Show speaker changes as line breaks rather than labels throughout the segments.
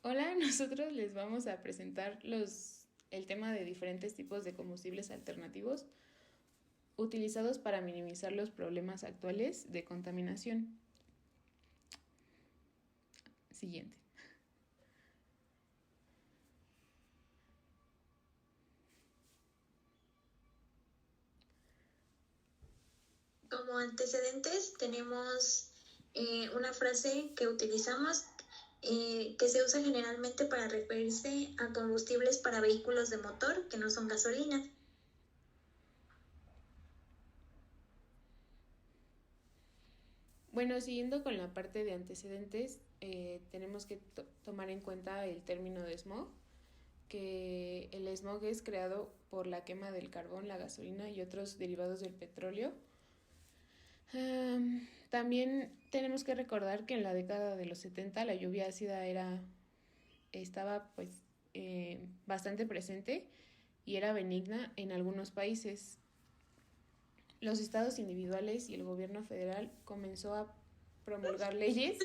Hola, nosotros les vamos a presentar el tema de diferentes tipos de combustibles alternativos utilizados para minimizar los problemas actuales de contaminación. Siguiente.
Como antecedentes tenemos una frase que utilizamos que se usa generalmente para referirse a combustibles para vehículos de motor que no son gasolina.
Bueno, siguiendo con la parte de antecedentes, tenemos que tomar en cuenta el término de smog, que el smog es creado por la quema del carbón, la gasolina y otros derivados del petróleo. También tenemos que recordar que en la década de los 70 la lluvia ácida estaba bastante presente y era benigna en algunos países. Los estados individuales y el gobierno federal comenzó a promulgar leyes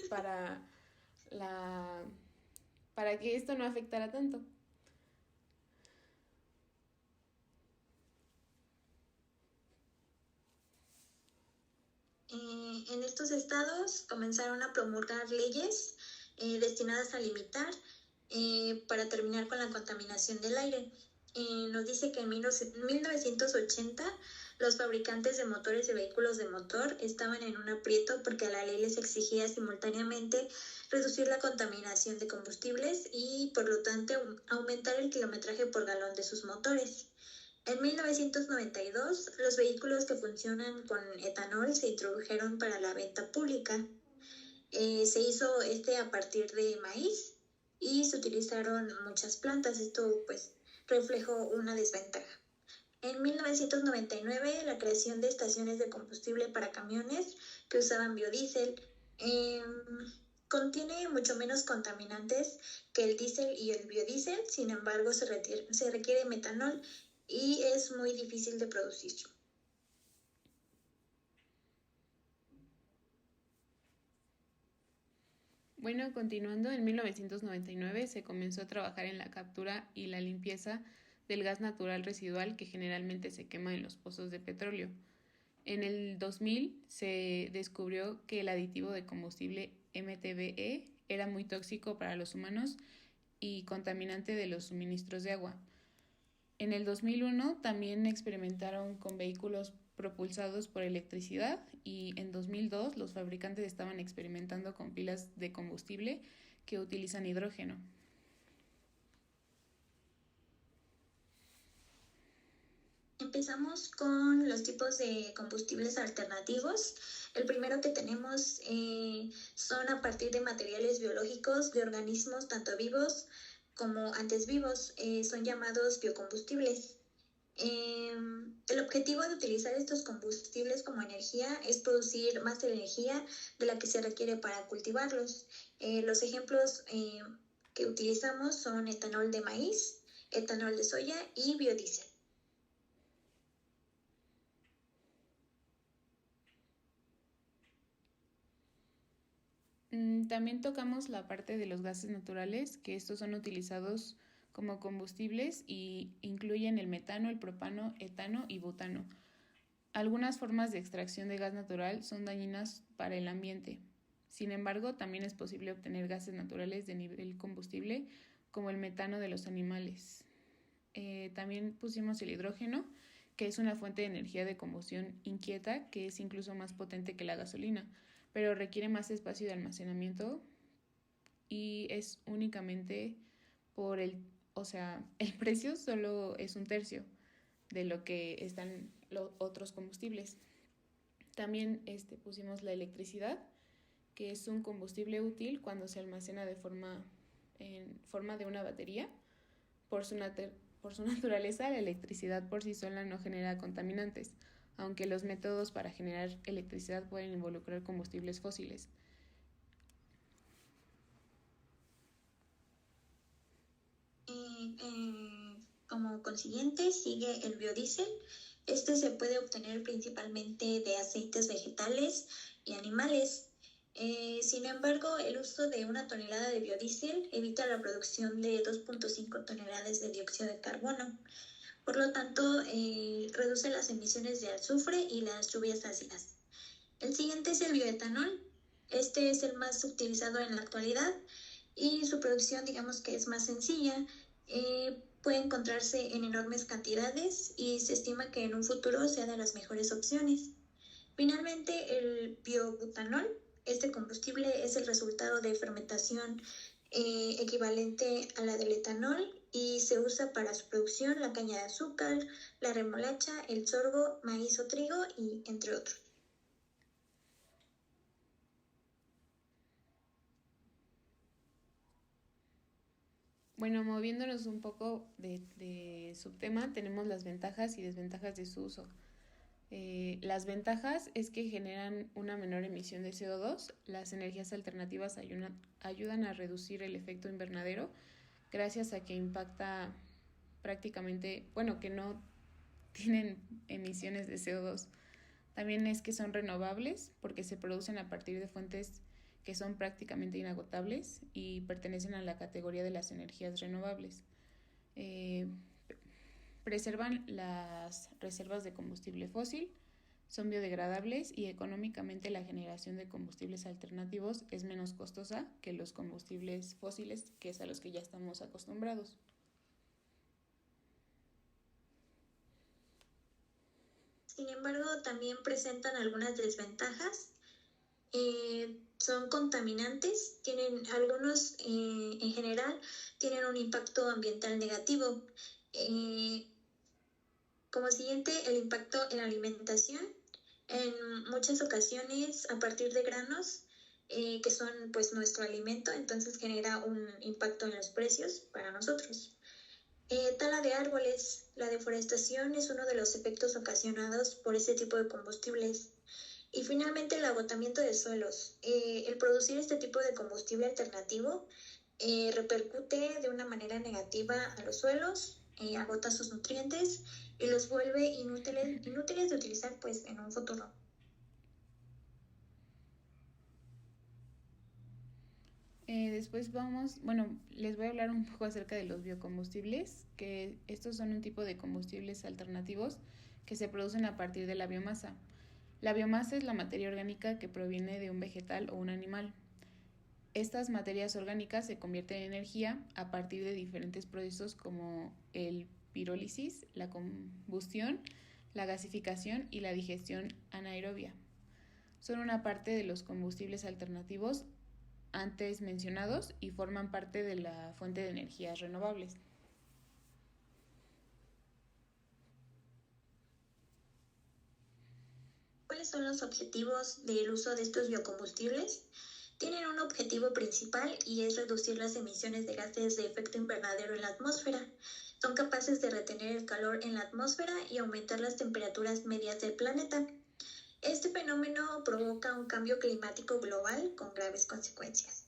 la para que esto no afectara tanto.
En estos estados comenzaron a promulgar leyes destinadas a limitar para terminar con la contaminación del aire. Nos dice que en 1980 los fabricantes de motores de vehículos de motor estaban en un aprieto porque a la ley les exigía simultáneamente reducir la contaminación de combustibles y por lo tanto aumentar el kilometraje por galón de sus motores. En 1992, los vehículos que funcionan con etanol se introdujeron para la venta pública. Se hizo a partir de maíz y se utilizaron muchas plantas. Esto pues reflejó una desventaja. En 1999, la creación de estaciones de combustible para camiones que usaban biodiesel eh, contiene mucho menos contaminantes que el diésel y el biodiesel, sin embargo se requiere metanol y es muy difícil de producir.
Bueno, continuando, en 1999 se comenzó a trabajar en la captura y la limpieza del gas natural residual que generalmente se quema en los pozos de petróleo. En el 2000 se descubrió que el aditivo de combustible MTBE era muy tóxico para los humanos y contaminante de los suministros de agua. En el 2001 también experimentaron con vehículos propulsados por electricidad y en 2002 los fabricantes estaban experimentando con pilas de combustible que utilizan hidrógeno.
Empezamos con los tipos de combustibles alternativos. El primero que tenemos son a partir de materiales biológicos de organismos tanto vivos como antes vivos. Son llamados biocombustibles. El objetivo de utilizar estos combustibles como energía es producir más energía de la que se requiere para cultivarlos. Los ejemplos que utilizamos son etanol de maíz, etanol de soya y biodiesel.
También tocamos la parte de los gases naturales, que estos son utilizados como combustibles y incluyen el metano, el propano, etano y butano. Algunas formas de extracción de gas natural son dañinas para el ambiente. Sin embargo, también es posible obtener gases naturales de nivel combustible, como el metano de los animales. También pusimos el hidrógeno, que es una fuente de energía de combustión inquieta, que es incluso más potente que la gasolina, pero requiere más espacio de almacenamiento y es únicamente el precio solo es un tercio de lo que están los otros combustibles. También pusimos la electricidad, que es un combustible útil cuando se almacena en forma de una batería. Por su, por su naturaleza, la electricidad por sí sola no genera contaminantes, aunque los métodos para generar electricidad pueden involucrar combustibles fósiles.
Como consiguiente, sigue el biodiesel. Este se puede obtener principalmente de aceites vegetales y animales. Sin embargo, el uso de 1 tonelada de biodiesel evita la producción de 2.5 toneladas de dióxido de carbono. Por lo tanto, reduce las emisiones de azufre y las lluvias ácidas. El siguiente es el bioetanol. Este es el más utilizado en la actualidad y su producción, digamos que es más sencilla. Puede encontrarse en enormes cantidades y se estima que en un futuro sea de las mejores opciones. Finalmente, el biobutanol. Este combustible es el resultado de fermentación equivalente a la del etanol y se usa para su producción la caña de azúcar, la remolacha, el sorgo, maíz o trigo y entre otros.
Bueno, moviéndonos un poco de subtema, tenemos las ventajas y desventajas de su uso. Las ventajas es que generan una menor emisión de CO2, las energías alternativas ayudan a reducir el efecto invernadero gracias a que impacta prácticamente, bueno, que no tienen emisiones de CO2. También es que son renovables porque se producen a partir de fuentes que son prácticamente inagotables y pertenecen a la categoría de las energías renovables. Eh, Preservan las reservas de combustible fósil, son biodegradables y económicamente la generación de combustibles alternativos es menos costosa que los combustibles fósiles, que es a los que ya estamos acostumbrados.
Sin embargo, también presentan algunas desventajas. Son contaminantes, tienen algunos en general tienen un impacto ambiental negativo. Como siguiente, el impacto en la alimentación. En muchas ocasiones, a partir de granos, que son pues nuestro alimento, entonces genera un impacto en los precios para nosotros. Tala de árboles. La deforestación es uno de los efectos ocasionados por este tipo de combustibles. Y finalmente el agotamiento de suelos. El producir este tipo de combustible alternativo repercute de una manera negativa a los suelos, agota sus nutrientes y los vuelve inútiles de utilizar pues en un futuro.
Después les voy a hablar un poco acerca de los biocombustibles, que estos son un tipo de combustibles alternativos que se producen a partir de la biomasa. La biomasa es la materia orgánica que proviene de un vegetal o un animal. Estas materias orgánicas se convierten en energía a partir de diferentes procesos como el pirólisis, la combustión, la gasificación y la digestión anaerobia. Son una parte de los combustibles alternativos antes mencionados y forman parte de la fuente de energías renovables.
¿Cuáles son los objetivos del uso de estos biocombustibles? Tienen un objetivo principal y es reducir las emisiones de gases de efecto invernadero en la atmósfera. Son capaces de retener el calor en la atmósfera y aumentar las temperaturas medias del planeta. Este fenómeno provoca un cambio climático global con graves consecuencias.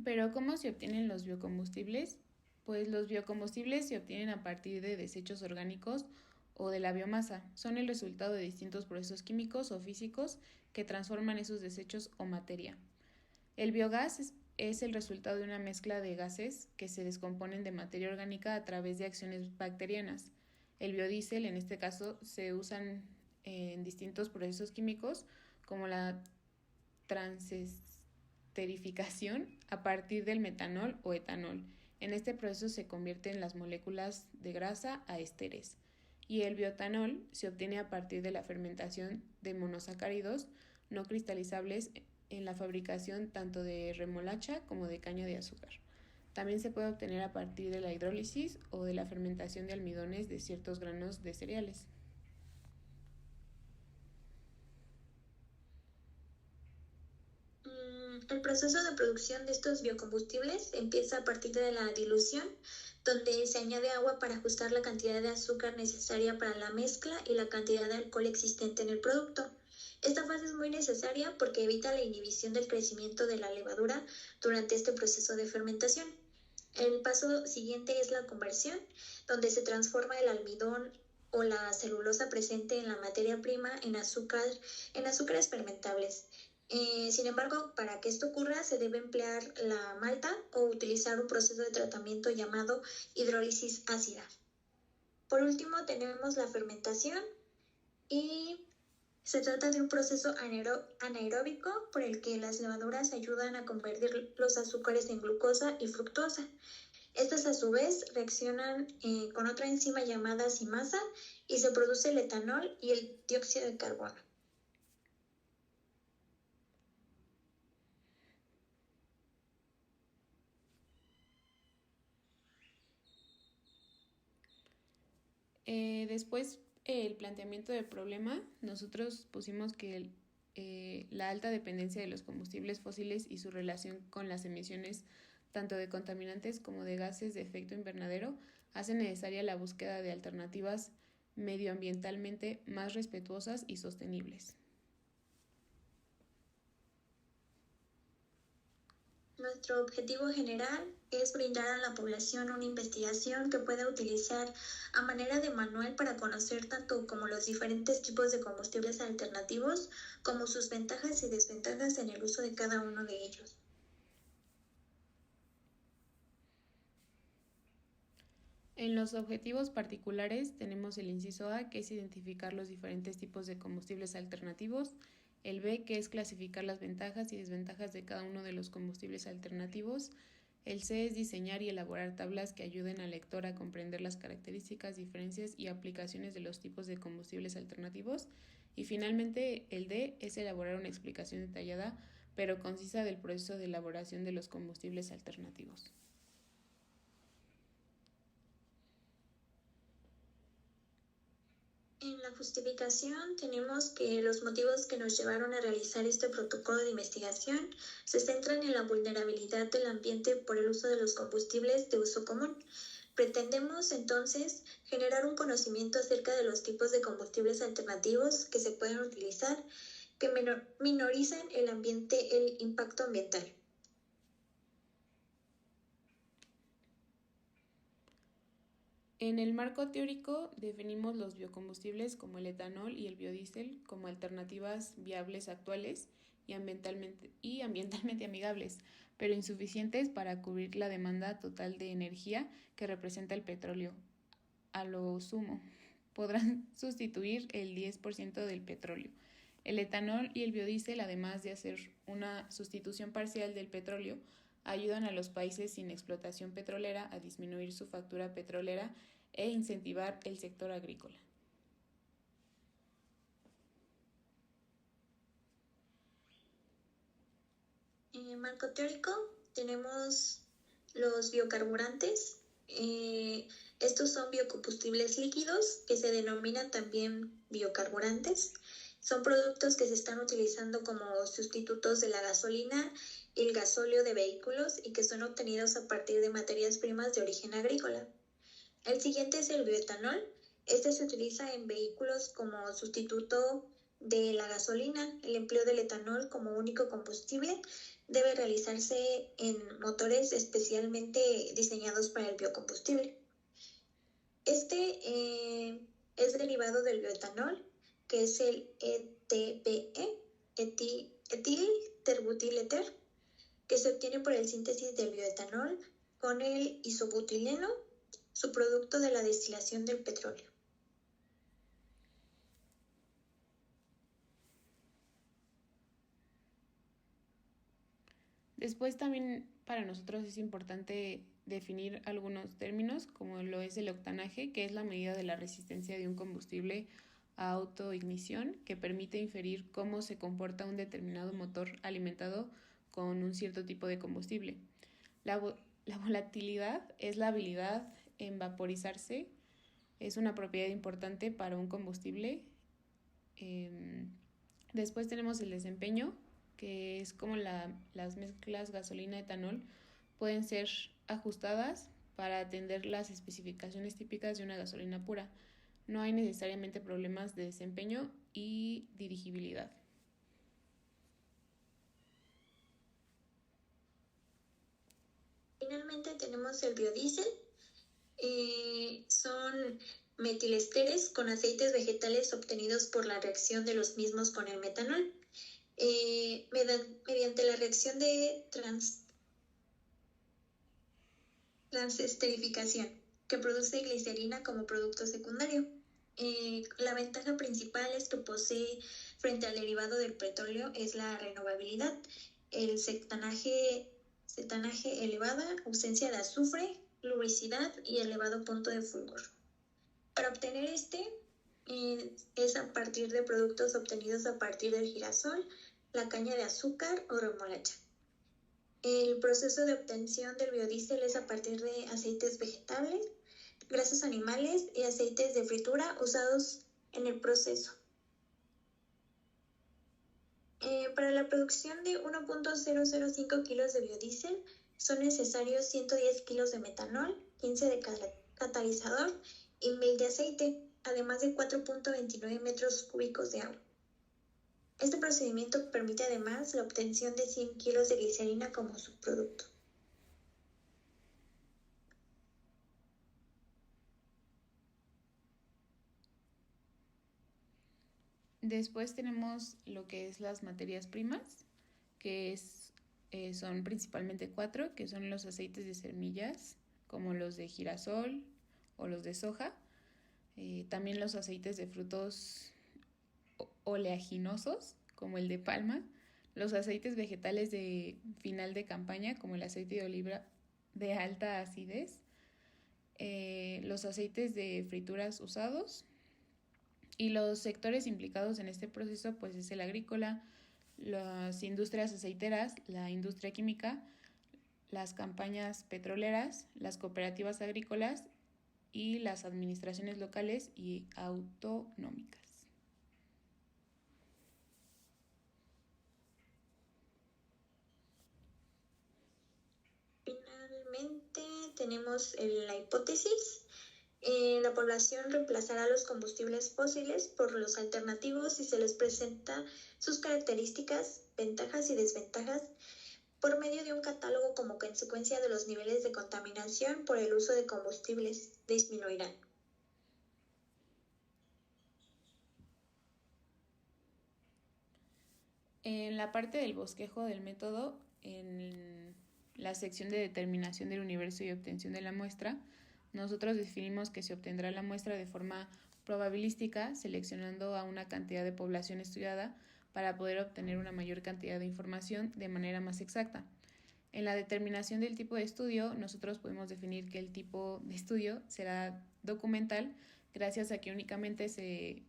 Pero ¿cómo se obtienen los biocombustibles? Pues los biocombustibles se obtienen a partir de desechos orgánicos o de la biomasa. Son el resultado de distintos procesos químicos o físicos que transforman esos desechos o materia. El biogás es el resultado de una mezcla de gases que se descomponen de materia orgánica a través de acciones bacterianas. El biodiesel, en este caso, se usan en distintos procesos químicos como la transesterificación a partir del metanol o etanol. En este proceso se convierten las moléculas de grasa a ésteres. Y el bioetanol se obtiene a partir de la fermentación de monosacáridos no cristalizables en la fabricación tanto de remolacha como de caña de azúcar. También se puede obtener a partir de la hidrólisis o de la fermentación de almidones de ciertos granos de cereales.
El proceso de producción de estos biocombustibles empieza a partir de la dilución, donde se añade agua para ajustar la cantidad de azúcar necesaria para la mezcla y la cantidad de alcohol existente en el producto. Esta fase es muy necesaria porque evita la inhibición del crecimiento de la levadura durante este proceso de fermentación. El paso siguiente es la conversión, donde se transforma el almidón o la celulosa presente en la materia prima en azúcares fermentables. Sin embargo, para que esto ocurra se debe emplear la malta o utilizar un proceso de tratamiento llamado hidrólisis ácida. Por último, tenemos la fermentación y se trata de un proceso anaeróbico por el que las levaduras ayudan a convertir los azúcares en glucosa y fructosa. Estas a su vez reaccionan con otra enzima llamada simasa y se produce el etanol y el dióxido de carbono.
Después, el planteamiento del problema, nosotros pusimos que la alta dependencia de los combustibles fósiles y su relación con las emisiones tanto de contaminantes como de gases de efecto invernadero hace necesaria la búsqueda de alternativas medioambientalmente más respetuosas y sostenibles.
Nuestro objetivo general es brindar a la población una investigación que pueda utilizar a manera de manual para conocer tanto como los diferentes tipos de combustibles alternativos como sus ventajas y desventajas en el uso de cada uno de ellos.
En los objetivos particulares tenemos el inciso A, que es identificar los diferentes tipos de combustibles alternativos, el B, que es clasificar las ventajas y desventajas de cada uno de los combustibles alternativos, el C es diseñar y elaborar tablas que ayuden al lector a comprender las características, diferencias y aplicaciones de los tipos de combustibles alternativos, y finalmente el D es elaborar una explicación detallada pero concisa del proceso de elaboración de los combustibles alternativos.
En la justificación tenemos que los motivos que nos llevaron a realizar este protocolo de investigación se centran en la vulnerabilidad del ambiente por el uso de los combustibles de uso común. Pretendemos entonces generar un conocimiento acerca de los tipos de combustibles alternativos que se pueden utilizar que minoricen el impacto ambiental.
En el marco teórico definimos los biocombustibles como el etanol y el biodiesel como alternativas viables actuales y ambientalmente amigables, pero insuficientes para cubrir la demanda total de energía que representa el petróleo. A lo sumo, podrán sustituir el 10% del petróleo. El etanol y el biodiesel, además de hacer una sustitución parcial del petróleo, ayudan a los países sin explotación petrolera a disminuir su factura petrolera e incentivar el sector agrícola.
En el marco teórico tenemos los biocarburantes. Estos son biocombustibles líquidos que se denominan también biocarburantes. Son productos que se están utilizando como sustitutos de la gasolina y el gasóleo de vehículos y que son obtenidos a partir de materias primas de origen agrícola. El siguiente es el bioetanol. Este se utiliza en vehículos como sustituto de la gasolina. El empleo del etanol como único combustible debe realizarse en motores especialmente diseñados para el biocombustible. Este es derivado del bioetanol, que es el ETBE, etil-terbutileter, que se obtiene por el síntesis del bioetanol con el isobutileno, subproducto de la destilación del petróleo.
Después también para nosotros es importante definir algunos términos, como lo es el octanaje, que es la medida de la resistencia de un combustible a autoignición, que permite inferir cómo se comporta un determinado motor alimentado con un cierto tipo de combustible. La volatilidad es la habilidad en vaporizarse, es una propiedad importante para un combustible. Después tenemos el desempeño, que es como las mezclas gasolina-etanol pueden ser ajustadas para atender las especificaciones típicas de una gasolina pura. No hay necesariamente problemas de desempeño y dirigibilidad.
Finalmente tenemos el biodiesel. Son metilesteres con aceites vegetales obtenidos por la reacción de los mismos con el metanol, mediante la reacción de transesterificación, que produce glicerina como producto secundario. La ventaja principal es que posee, frente al derivado del petróleo, es la renovabilidad, el cetanaje elevada, ausencia de azufre, lubricidad y elevado punto de fulgor. Para obtener es a partir de productos obtenidos a partir del girasol, la caña de azúcar o remolacha. El proceso de obtención del biodiesel es a partir de aceites vegetales, grasas animales y aceites de fritura usados en el proceso. Para la producción de 1.005 kilos de biodiesel son necesarios 110 kilos de metanol, 15 de catalizador y 1000 de aceite, además de 4.29 metros cúbicos de agua. Este procedimiento permite además la obtención de 100 kilos de glicerina como subproducto.
Después tenemos lo que es las materias primas, que son principalmente 4, que son los aceites de semillas, como los de girasol o los de soja, también los aceites de frutos oleaginosos, como el de palma, los aceites vegetales de final de campaña, como el aceite de oliva de alta acidez, los aceites de frituras usados, y los sectores implicados en este proceso pues es el agrícola, las industrias aceiteras, la industria química, las campañas petroleras, las cooperativas agrícolas y las administraciones locales y autonómicas.
Finalmente tenemos la hipótesis. La población reemplazará los combustibles fósiles por los alternativos si se les presenta sus características, ventajas y desventajas por medio de un catálogo como consecuencia de los niveles de contaminación por el uso de combustibles disminuirán.
En la parte del bosquejo del método, en la sección de determinación del universo y obtención de la muestra, nosotros definimos que se obtendrá la muestra de forma probabilística, seleccionando a una cantidad de población estudiada para poder obtener una mayor cantidad de información de manera más exacta. En la determinación del tipo de estudio, nosotros podemos definir que el tipo de estudio será documental, gracias a que únicamente se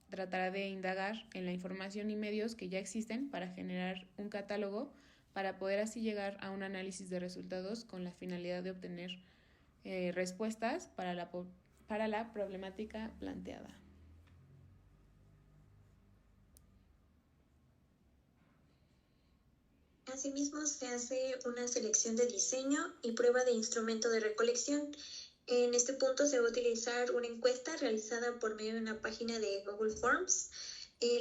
tratará de indagar en la información y medios que ya existen para generar un catálogo, para poder así llegar a un análisis de resultados con la finalidad de obtener respuestas para la problemática planteada.
Asimismo, se hace una selección de diseño y prueba de instrumento de recolección. En este punto se va a utilizar una encuesta realizada por medio de una página de Google Forms.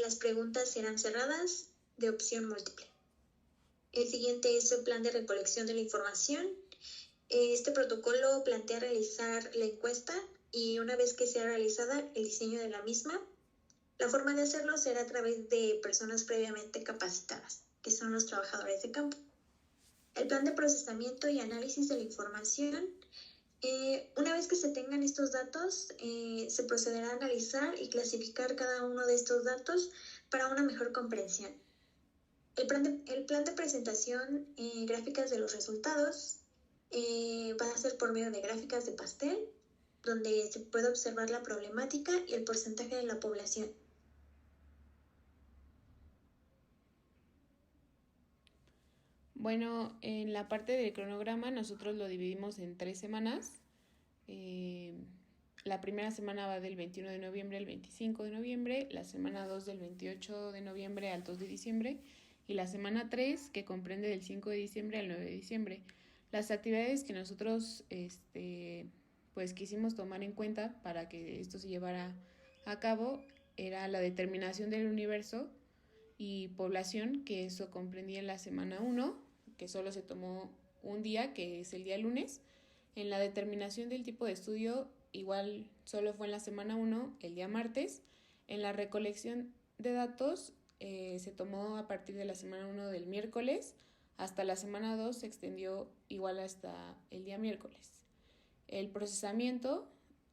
Las preguntas serán cerradas de opción múltiple. El siguiente es el plan de recolección de la información. Este protocolo plantea realizar la encuesta y una vez que sea realizada el diseño de la misma, la forma de hacerlo será a través de personas previamente capacitadas, que son los trabajadores de campo. El plan de procesamiento y análisis de la información. Una vez que se tengan estos datos, se procederá a analizar y clasificar cada uno de estos datos para una mejor comprensión. El plan de presentación, gráficas de los resultados, va a ser por medio de gráficas de pastel, donde se puede observar la problemática y el porcentaje de la población.
Bueno, en la parte del cronograma nosotros lo dividimos en 3 semanas. La primera semana va del 21 de noviembre al 25 de noviembre, la semana 2 del 28 de noviembre al 2 de diciembre y la semana 3 que comprende del 5 de diciembre al 9 de diciembre. Las actividades que nosotros pues quisimos tomar en cuenta para que esto se llevara a cabo era la determinación del universo y población, que eso comprendía en la semana 1, que solo se tomó un día, que es el día lunes. En la determinación del tipo de estudio igual solo fue en la semana 1, el día martes. En la recolección de datos se tomó a partir de la semana 1 del miércoles hasta la semana 2, se extendió igual hasta el día miércoles. El procesamiento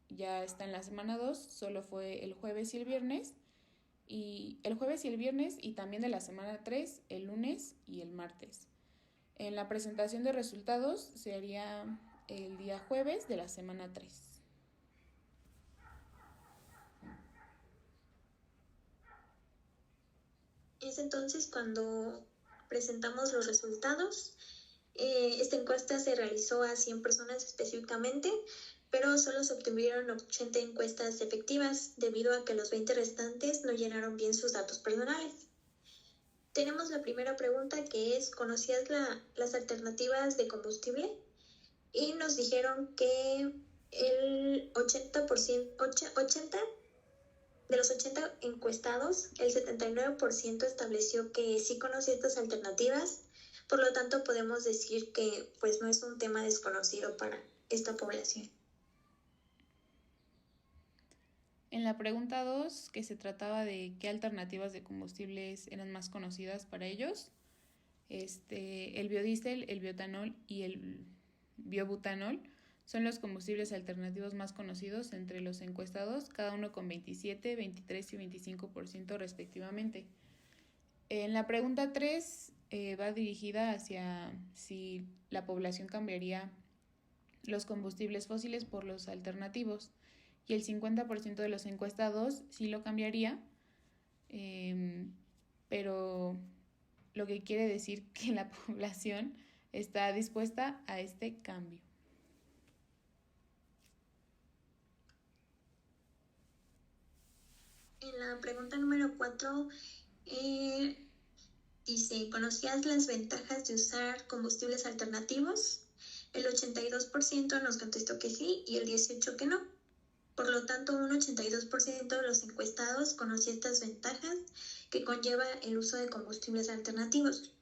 ya está en la semana 2, solo fue el jueves y el viernes. Y el jueves y el viernes, y también de la semana 3, el lunes y el martes. En la presentación de resultados se haría el día jueves de la semana 3.
Es entonces cuando presentamos los resultados. Esta encuesta se realizó a 100 personas específicamente, pero solo se obtuvieron 80 encuestas efectivas debido a que los 20 restantes no llenaron bien sus datos personales. Tenemos la primera pregunta, que es: ¿conocías las alternativas de combustible? Y nos dijeron que el 80% de los 80 encuestados, el 79% estableció que sí conocía estas alternativas. Por lo tanto, podemos decir que pues no es un tema desconocido para esta población.
En la pregunta 2, que se trataba de qué alternativas de combustibles eran más conocidas para ellos, el biodiesel, el biotanol y el biobutanol son los combustibles alternativos más conocidos entre los encuestados, cada uno con 27, 23 y 25% respectivamente. En la pregunta 3 va dirigida hacia si la población cambiaría los combustibles fósiles por los alternativos, y el 50% de los encuestados sí lo cambiaría, pero lo que quiere decir que la población está dispuesta a este cambio.
En la pregunta número 4 dice: ¿conocías las ventajas de usar combustibles alternativos? El 82% nos contestó que sí y el 18% que no. Por lo tanto, un 82% de los encuestados conocía estas ventajas que conlleva el uso de combustibles alternativos.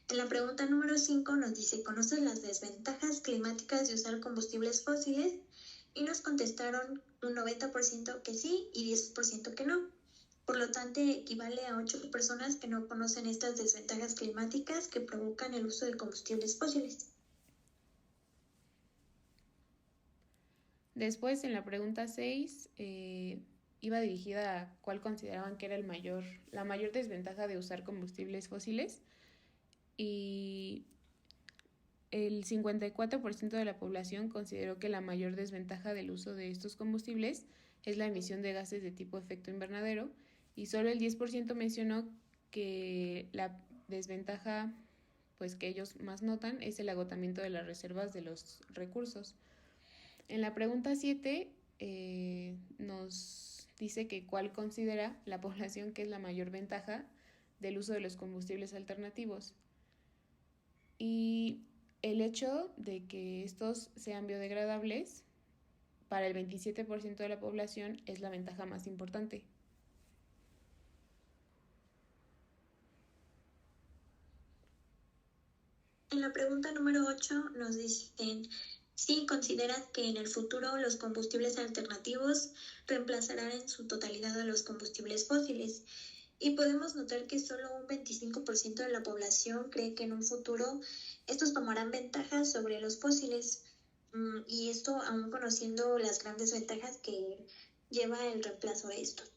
En la pregunta número 5 nos dice: ¿conoces las desventajas climáticas de usar combustibles fósiles? Y nos contestaron un 90% que sí y 10% que no. Por lo tanto, equivale a 8 personas que no conocen estas desventajas climáticas que provocan el uso de combustibles fósiles.
Después, en la pregunta 6, iba dirigida a cuál consideraban que era la mayor desventaja de usar combustibles fósiles, y el 54% de la población consideró que la mayor desventaja del uso de estos combustibles es la emisión de gases de tipo efecto invernadero, y solo el 10% mencionó que la desventaja pues que ellos más notan es el agotamiento de las reservas de los recursos. En la pregunta 7 nos dice que cuál considera la población que es la mayor ventaja del uso de los combustibles alternativos. Y el hecho de que estos sean biodegradables para el 27% de la población es la ventaja más importante.
En la pregunta número 8 nos dicen: ¿sí consideras que en el futuro los combustibles alternativos reemplazarán en su totalidad a los combustibles fósiles? Y podemos notar que solo un 25% de la población cree que en un futuro estos tomarán ventajas sobre los fósiles. Y esto aún conociendo las grandes ventajas que lleva el reemplazo de estos.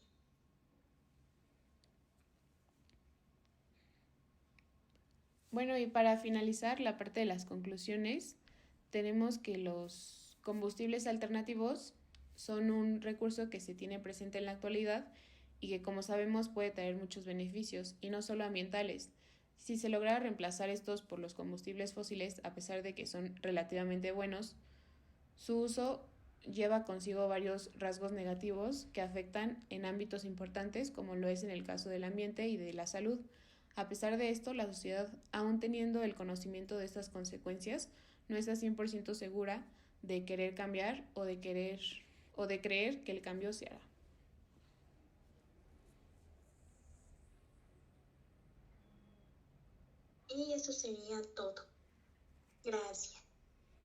Bueno, y para finalizar la parte de las conclusiones, tenemos que los combustibles alternativos son un recurso que se tiene presente en la actualidad y que, como sabemos, puede traer muchos beneficios, y no solo ambientales. Si se lograra reemplazar estos por los combustibles fósiles, a pesar de que son relativamente buenos, su uso lleva consigo varios rasgos negativos que afectan en ámbitos importantes, como lo es en el caso del ambiente y de la salud. A pesar de esto, la sociedad, aún teniendo el conocimiento de estas consecuencias, no está 100% segura de querer cambiar o de creer que el cambio se hará.
Y eso sería todo. Gracias.